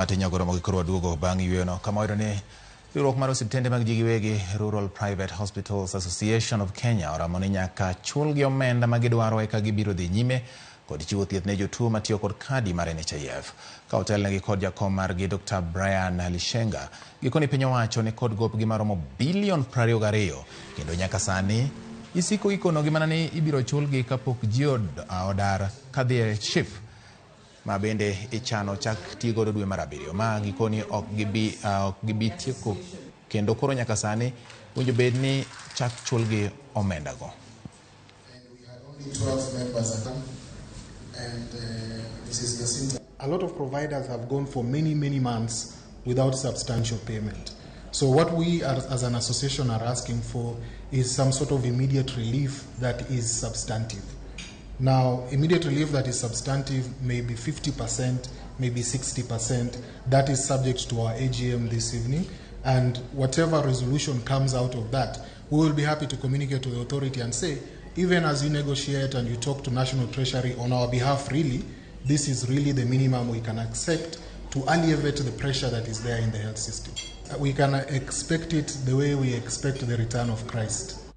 Atinya Ramogi koro waduogo bang' yweyono kama wayudo ni riwruok mar Osiptende mag giwegi Rural Private Hospitals Association of Kenya oramo ni nyaka chulgi omenda ma gidwaro eka gibiro dhi nyime kod chiwo thieth ne jotuo matiyo kod kadi mar NHIF. Ka otelnegi kod jakom margi Dr. Brian Lishenga gikoni piny owacho ni kod gopgi maromo bilion 22 kendo nyaka sani isiko ikonogi mana ni ibiro chulgi kapok ji odar kadhi e NHIF ma bende ichano chak tigo dwe mar 7 ma gikoni ok gibi tieko kendo koro nyaka sani winjo bed ni chak chulgi omenda go. A lot of providers have gone for many months without substantial payment. So what we as an association are asking for is some sort of immediate relief that is substantive. Now, immediate relief that is substantive may be 50%, maybe 60%. That is subject to our AGM this evening. And whatever resolution comes out of that, we will be happy to communicate to the authority and say, even as you negotiate and you talk to National Treasury on our behalf, really, this is really the minimum we can accept to alleviate the pressure that is there in the health system. We can expect it the way we expect the return of Christ.